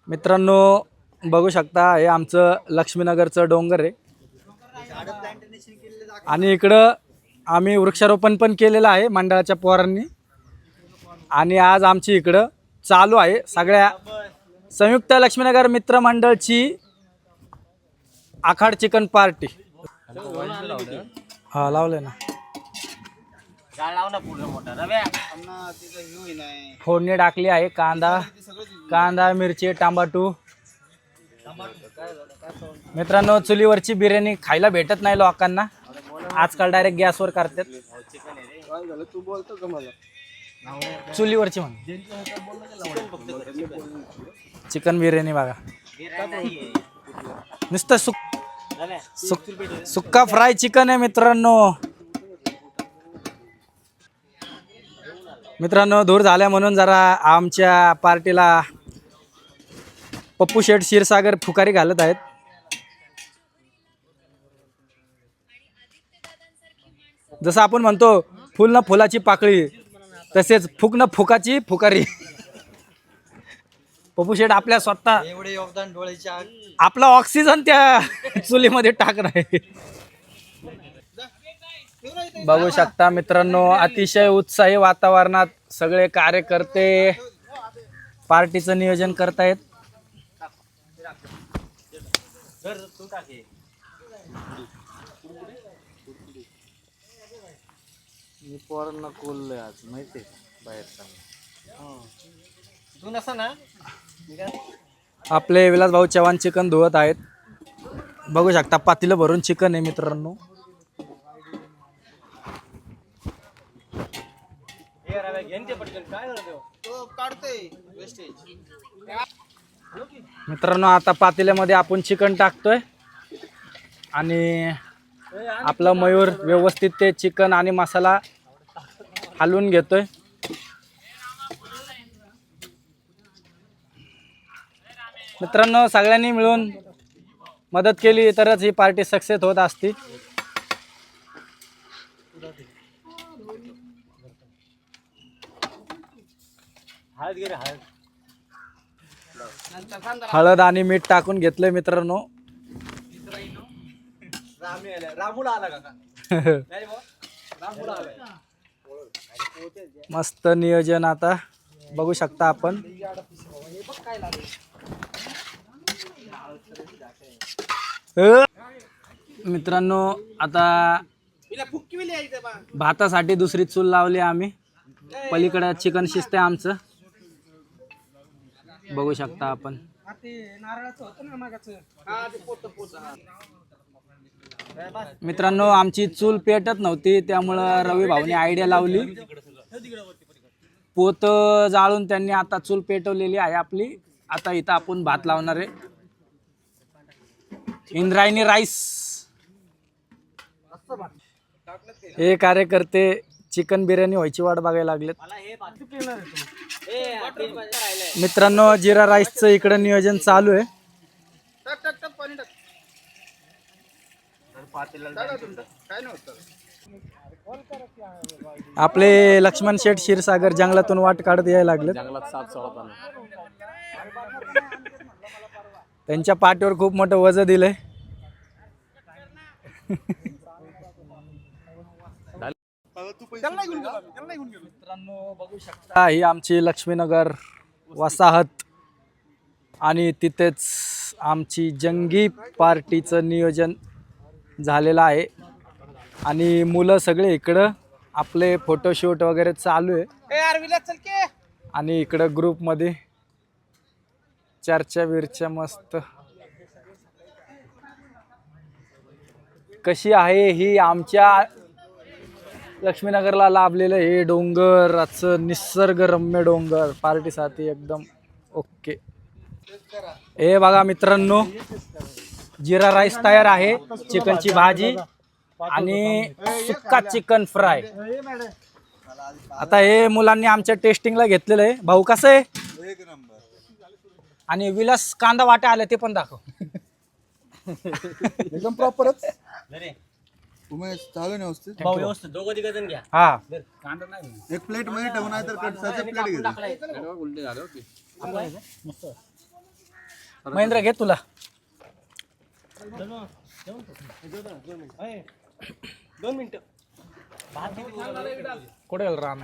मित्रांनो बघू शकता हे आमचं लक्ष्मीनगरचं डोंगर आहे आणि इकडं आम्ही वृक्षारोपण पण केलेलं आहे मंडळाच्या पोरांनी। आणि आज आमची इकडं चालू आहे सगळ्या संयुक्त लक्ष्मीनगर मित्र मंडळची आखाड चिकन पार्टी। हा लावले ना फोडणी टाकली आहे कांदा मिरची टमाटो। मित्रांनो चुलीवरची बिर्याणी खायला भेटत नाही लोकांना, आजकाल डायरेक्ट गॅसवर करतात। चुलीवरची म्हण चिकन बिर्याणी बघा, नुसतं सुक्का फ्राय चिकन आहे मित्रांनो दूर झाल्या म्हणून जरा आमच्या पार्टीला पप्पू शेठ क्षीरसागर फुकारी घालत आहेत। जसं आपण म्हणतो फुल ना फुलाची पाकळी, तसेच फुक ना फुकाची फुकारी। पप्पू शेठ आपल्या स्वतः एवढे योगदान डोळ्याची आग, आपला ऑक्सिजन त्या चुलीमध्ये टाकणार आहे। बघू शकता मित्रांनो अतिशय उत्साही वातावरणात सगळे कार्यकर्ते पार्टीचं नियोजन करतायत। मी पोरांना कोल्लय आज माहिती बाहेर ना। आपले विलास भाऊ चव्हाण चिकन धुवत आहेत। बघू शकता पातीलं भरून चिकन आहे मित्रांनो। मित्रांनो आता पातेल्यामध्ये आपण चिकन टाकतोय आणि आपला मयूर व्यवस्थित ते चिकन आणि मसाला हलवून घेतोय। मित्रांनो सगळ्यांनी मिळून मदत केली तरच ही पार्टी सक्सेस होत असती। हळद आणि मीठ टाकून घेतलंय मित्रांनो। मस्त नियोजन आता बघू शकता आपण। मित्रांनो आता भातासाठी दुसरी चूल लावली आम्ही, पलीकडे चिकन शिजते आमचं बघू शकता आपण। मित्रांनो आमची चूल पेटत नव्हती त्यामुळं रवी भाऊने आयडिया लावली, पोत जाळून त्यांनी आता चूल पेटवलेली आहे आपली। आता इथं आपण भात लावणार आहे, इंद्रायणी राईस। हे कार्यकर्ते चिकन बिर्याणी व्हायची वाट बघायला लागलेत। मित्रांनो जिरा राईसचं इकडे नियोजन चालू आहे। आपले लक्ष्मण शेठ क्षीरसागर जंगलातून वाट काढत यायला लागले। त्यांच्या पाठीवर खूप मोठं वजन दिलंय। मित्रांनो बघू शकता ही आमची लक्ष्मीनगर वसाहत आणि तिथेच आमची जंगी पार्टीचं नियोजन झालेलं आहे आणि मुलं सगळे इकडं आपले फोटोशूट वगैरे चालू आहे आणि इकडं ग्रुपमध्ये चर्चा बिर्चा मस्त। कशी आहे ही आमच्या लक्ष्मीनगरला लाभलेलं हे डोंगराचं निसर्गरम्य डोंगर पार्टीसाठी एकदम ओके। हे बघा मित्रांनो जिरा राईस तयार आहे, चिकनची भाजी आणि सुक्का चिकन फ्राय। आता हे मुलांनी आमच्या टेस्टिंगला घेतलेलं आहे। भाऊ कसं आहे? आणि विलास कांदा वाटा आले ते पण दाखव। एकदम प्रॉपरच उमेश चालू नाही व्यवस्थित भाऊ व्यवस्थित दोघं तिघं जण घ्या। हा कांदा नाही एक प्लेट मध्ये ठेवून आहे तर कटसाचे प्लेट घे। उलटे झाले होते महेंद्र घे तुला कुठे गेला राम